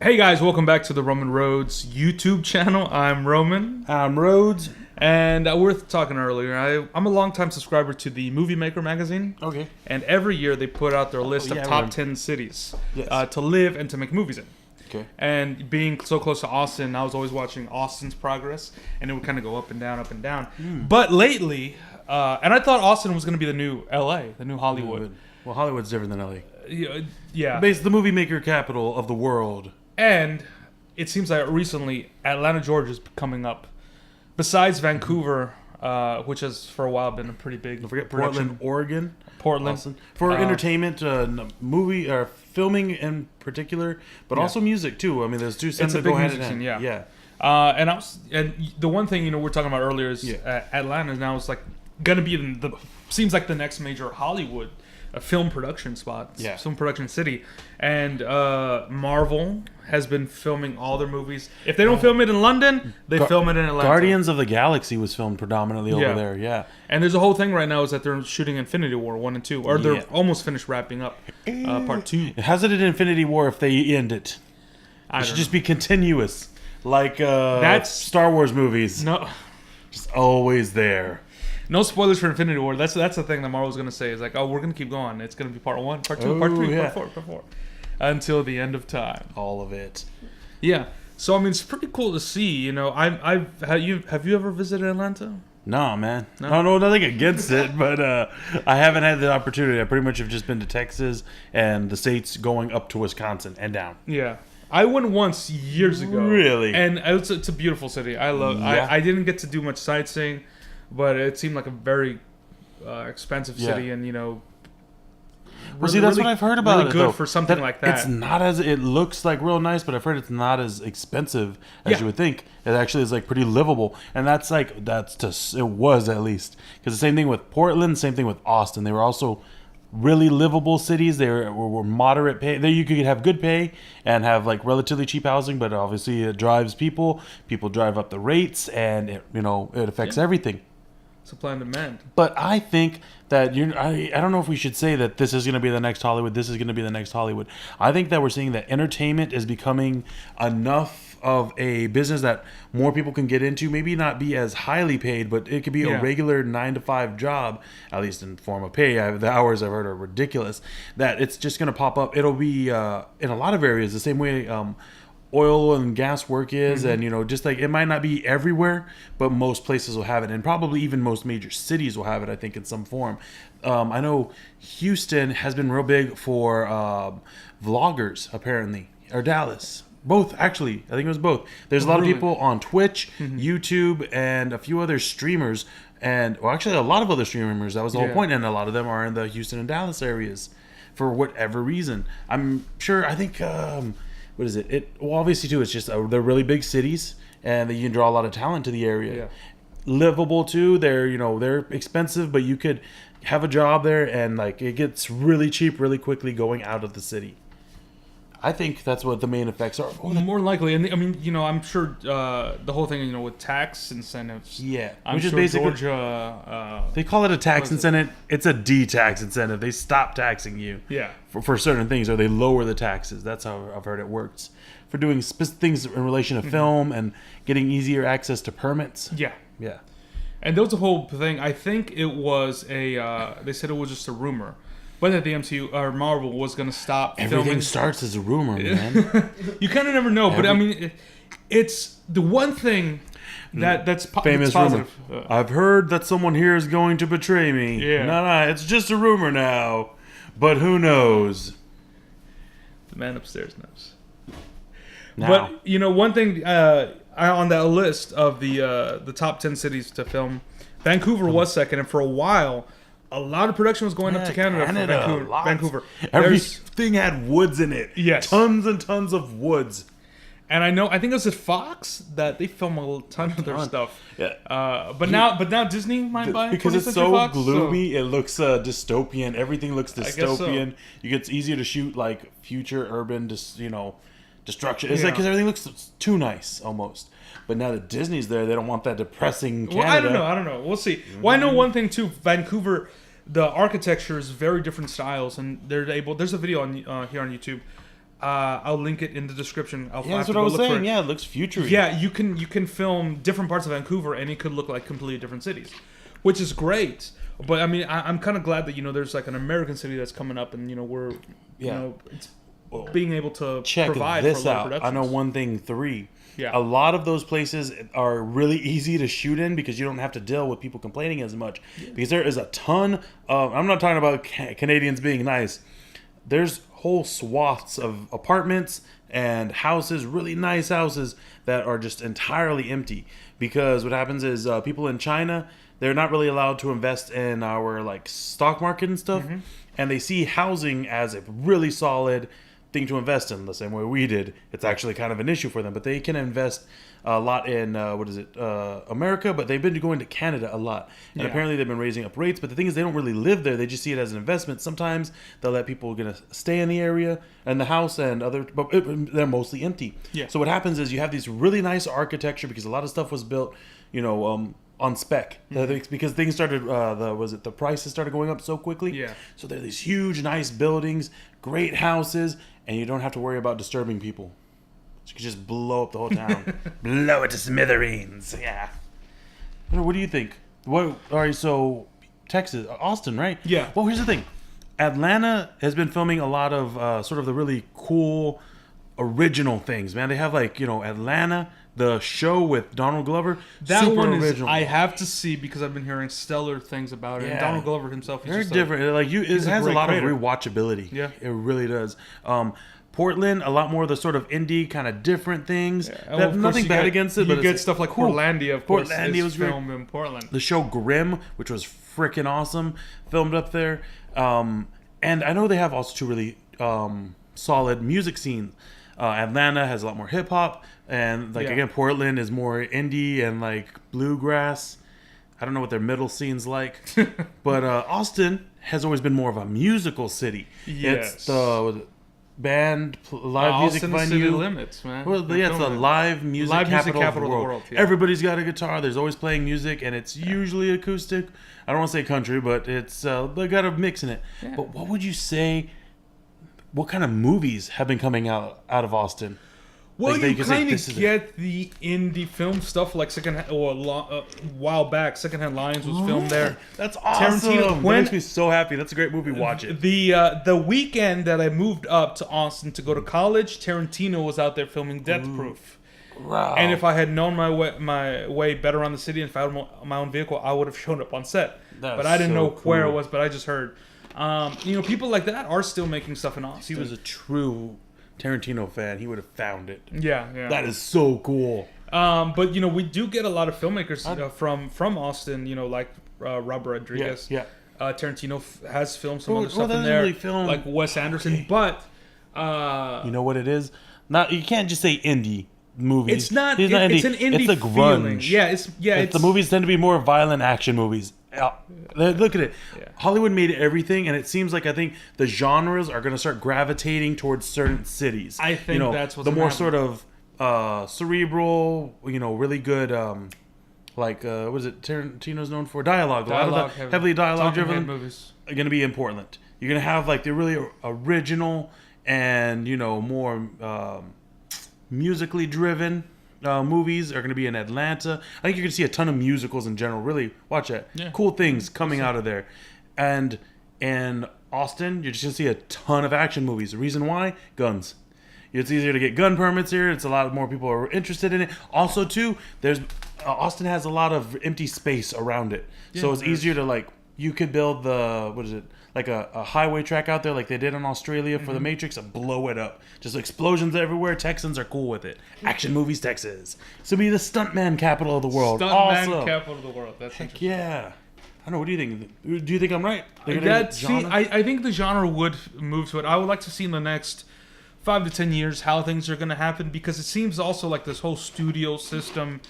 Hey guys, welcome back to the Roman Roads YouTube channel. I'm Roman. I'm Rhodes. And we're talking earlier. I'm a longtime subscriber to the Movie Maker magazine. Okay. And every year they put out their list of top 10 cities to live and to make movies in. Okay. And being so close to Austin, I was always watching Austin's progress, and it would kind of go up and down, up and down. But lately, and I thought Austin was going to be the new LA, the new Hollywood. Well, Hollywood's different than LA. Yeah. Basically, the movie maker capital of the world. And it seems like recently Atlanta, Georgia is coming up. Besides Vancouver, which has for a while been a pretty big. Don't forget production. Portland, Oregon. Portland. Austin. For entertainment, movie or filming in particular, but also music too. I mean, there's two scenes that go hand in hand. Yeah. And the one thing we're talking about earlier is Atlanta now is like gonna be seems like the next major Hollywood film production spot, film production city, and Marvel has been filming all their movies. If they don't film it in London, they film it in Atlanta. Guardians of the Galaxy was filmed predominantly over there. Yeah, and there's a whole thing right now is that they're shooting Infinity War 1 and 2, or they're almost finished wrapping up part 2. How's it in Infinity War if they end it? It should just be continuous, like that's Star Wars movies. No, just always there. No spoilers for Infinity War. That's the thing that Marvel's going to say is like, oh, we're going to keep going. It's going to be part 1, part 2, part 3, part 4, part 4. Until the end of time. All of it. Yeah. So, I mean, it's pretty cool to see. Have you ever visited Atlanta? No, man. No? I don't know nothing against it, but I haven't had the opportunity. I pretty much have just been to Texas and the states going up to Wisconsin and down. Yeah. I went once years ago. Really? And it's a beautiful city. I love it. I didn't get to do much sightseeing. But it seemed like a very expensive city, and well, see, that's what I've heard about really it. Good though. for something like that. It's not as it looks like real nice, but I've heard it's not as expensive as you would think. It actually is like pretty livable, and it was at least because the same thing with Portland, same thing with Austin. They were also really livable cities. They were moderate pay. There you could have good pay and have like relatively cheap housing, but obviously it drives people. People drive up the rates, and it affects everything. Supply and demand. But I think that I don't know if we should say that this is going to be the next Hollywood. This is going to be the next Hollywood. I think that we're seeing that entertainment is becoming enough of a business that more people can get into. Maybe not be as highly paid, but it could be a regular 9-to-5 job, at least in form of pay. The hours I've heard are ridiculous. That it's just going to pop up. It'll be in a lot of areas the same way oil and gas work is, and just like it might not be everywhere, but most places will have it, and probably even most major cities will have it, I think, in some form. I know Houston has been real big for vloggers, apparently, or Dallas. Both, actually. I think it was both. There's a lot of people on Twitch, YouTube, and a few other streamers, and actually a lot of other streamers. That was the whole point, and a lot of them are in the Houston and Dallas areas for whatever reason. I'm sure, I think what is it? Well, obviously too, it's just they're really big cities, and you can draw a lot of talent to the area. Yeah. Livable too. They're expensive, but you could have a job there, and like it gets really cheap really quickly going out of the city. I think that's what the main effects are. More likely, and I mean, I'm sure the whole thing, with tax incentives. Yeah, I'm which sure is basically Georgia. They call it a tax incentive. It's a de-tax incentive. They stop taxing you. Yeah. For certain things, or they lower the taxes. That's how I've heard it works. For doing things in relation to film and getting easier access to permits. Yeah. Yeah. And there was a whole thing. I think it was they said it was just a rumor. But that the MCU or Marvel was going to stop Everything filming. starts as a rumor, man. You kind of never know. But I mean, it's the one thing that's famous positive. Rumor. I've heard that someone here is going to betray me. Yeah. No, it's just a rumor now. But who knows? The man upstairs knows. Now. But, one thing on that list of the top 10 cities to film, Vancouver was second. And for a while, a lot of production was going up to Canada for Vancouver. Everything had woods in it. Yes. Tons and tons of woods. And I think it was at Fox that they film a ton of their stuff. Yeah. But now Disney might buy because it's so Fox, gloomy. It looks dystopian. Everything looks dystopian. So. It's easier to shoot like future urban, destruction. It's like because everything looks too nice almost. But now that Disney's there, they don't want that depressing Canada. Well, I don't know. We'll see. Well, I know one thing too. Vancouver, the architecture is very different styles, and they're able. There's a video on here on YouTube I'll link it in the description. That's what I was saying. Yeah, it looks futuristic. Yeah, you can film different parts of Vancouver, and it could look like completely different cities, which is great. But I mean, I'm kind of glad that there's like an American city that's coming up, and we're it's being able to provide this for a lot out. of productions. I know one thing. 3. Yeah. A lot of those places are really easy to shoot in because you don't have to deal with people complaining as much. Yeah. Because there is a ton of... I'm not talking about Canadians being nice. There's whole swaths of apartments and houses, really nice houses, that are just entirely empty. Because what happens is people in China, they're not really allowed to invest in our like stock market and stuff. Mm-hmm. And they see housing as a really solid thing to invest in, the same way we did. It's actually kind of an issue for them, but they can invest a lot in America, but they've been going to Canada a lot, and apparently they've been raising up rates. But the thing is, they don't really live there; they just see it as an investment. Sometimes they'll let people gonna stay in the area and the house, and but they're mostly empty. Yeah. So what happens is you have these really nice architecture because a lot of stuff was built, on spec, because things started the prices started going up so quickly. Yeah. So there are these huge, nice buildings, great houses, and you don't have to worry about disturbing people. So you can just blow up the whole town, blow it to smithereens. Yeah. What do you think? All right, so Texas, Austin, right? Yeah. Well, here's the thing. Atlanta has been filming a lot of sort of the really cool, original things. Man, they have Atlanta. The show with Donald Glover, that super one original. I have to see because I've been hearing stellar things about it. Yeah. And Donald Glover himself is very different. It has a lot creator. of rewatchability. Yeah, it really does. Portland, a lot more of the sort of indie kind of different things. Yeah. Well, nothing bad against it, you but get stuff like cool. Portlandia. Of course, Portlandia was filmed in Portland. The show Grimm, which was freaking awesome, filmed up there. And I know they have also two really solid music scenes. Atlanta has a lot more hip hop, and again, Portland is more indie and like bluegrass. I don't know what their middle scene's like, but Austin has always been more of a musical city. Yes. It's the band live music venue. City limits, man. Well, it's the live music capital of the world. Yeah. Everybody's got a guitar. There's always playing music, and it's usually acoustic. I don't want to say country, but it's they got a mix in it. Yeah. But what would you say? What kind of movies have been coming out of Austin? Well, you kind of get the indie film stuff, like a while back, Secondhand Lions was filmed there. That's awesome. That makes me so happy. That's a great movie. Watch it. The weekend that I moved up to Austin to go to college, Tarantino was out there filming Death Proof. Wow. And if I had known my way better around the city and if I had my own vehicle, I would have shown up on set. But I didn't know where it was, but I just heard. People like that are still making stuff in Austin. If he was a true Tarantino fan, he would have found it. Yeah. That is so cool. But we do get a lot of filmmakers from Austin. Like Robert Rodriguez. Yeah. Tarantino has filmed some other stuff in there, really like Wes Anderson. Okay. But you know what it is? You can't just say indie movies. It's not. It's an indie. It's a grunge. Feeling. It's the movies tend to be more violent action movies. Look at it. Yeah. Hollywood made everything, and it seems like I think the genres are going to start gravitating towards certain cities. I think that's what's the more sort of cerebral, really good. What is it? Tarantino's known for dialogue. A lot of the heavily dialogue-driven movies are going to be in Portland. You're going to have like the really original and more musically driven. Movies are going to be in Atlanta. I think you're going to see a ton of musicals in general. Really, watch that. Yeah. Cool things coming out of there. And in Austin, you're just going to see a ton of action movies. The reason why? Guns. It's easier to get gun permits here. It's a lot more people are interested in it. Also, too, Austin has a lot of empty space around it. Yeah, so it's easier to, you could build a highway track out there like they did in Australia for the Matrix and blow it up. Just explosions everywhere. Texans are cool with it. Action movies, Texas. So be the stuntman capital of the world. Stuntman capital of the world. That's heck yeah. I don't know. What do you think? Do you think I'm right? I think the genre would move to it. I would like to see in the next 5 to 10 years how things are going to happen, because it seems also like this whole studio system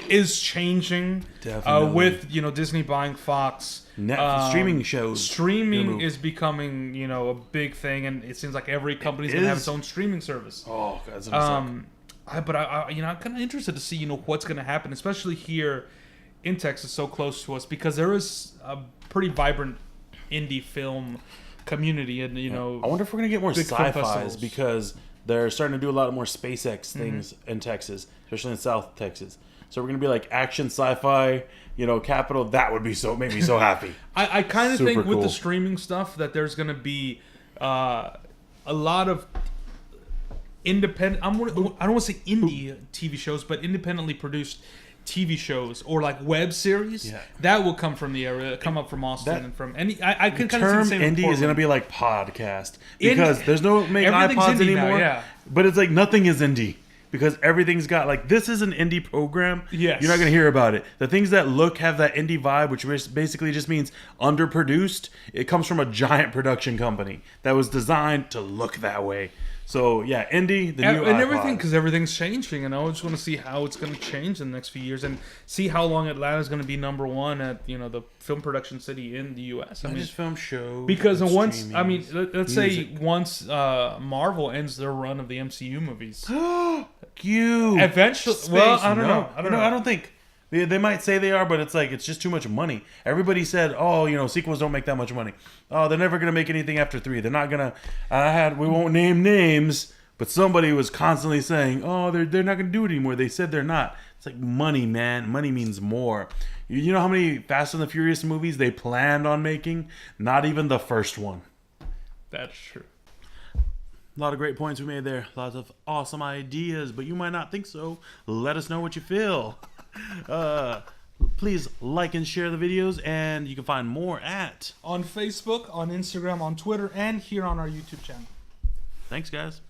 is changing. Definitely. With Disney buying Fox. Streaming shows. Streaming is becoming, a big thing, and it seems like every company's going to have its own streaming service. Oh, that's I'm kind of interested to see, what's going to happen, especially here in Texas, so close to us, because there is a pretty vibrant indie film community, and I wonder if we're going to get more sci-fis, because they're starting to do a lot more SpaceX things in Texas, especially in South Texas. So we're gonna be like action sci-fi, capital. That would be make me so happy. I kind of think with cool. the streaming stuff that there's gonna be a lot of independent. I don't want to say indie TV shows, but independently produced TV shows or like web series that will come from the area, come up from Austin and from any. I can kind of see the same. Indie is gonna be like podcast because there's no make iPods anymore. Now, but it's like nothing is indie because everything's got like this is an indie program. Yes, you're not gonna hear about it. The things that have that indie vibe, which basically just means underproduced. It comes from a giant production company that was designed to look that way. So yeah, indie, the new and iPod. everything because everything's changing, and I just want to see how it's going to change in the next few years, and see how long Atlanta's going to be number one at the film production city in the U.S. I mean, just film shows because once let's say once Marvel ends their run of the MCU movies, eventually. Well, I don't know. I don't think. They might say they are, but it's just too much money. Everybody said, sequels don't make that much money. Oh, they're never going to make anything after 3. They're not going to... we won't name names, but somebody was constantly saying, they're not going to do it anymore. They said they're not. It's like money, man. Money means more. You know how many Fast and the Furious movies they planned on making? Not even the first one. That's true. A lot of great points we made there. Lots of awesome ideas, but you might not think so. Let us know what you feel. Please like and share the videos, and you can find more on Facebook, on Instagram, on Twitter, and here on our YouTube channel. Thanks, guys.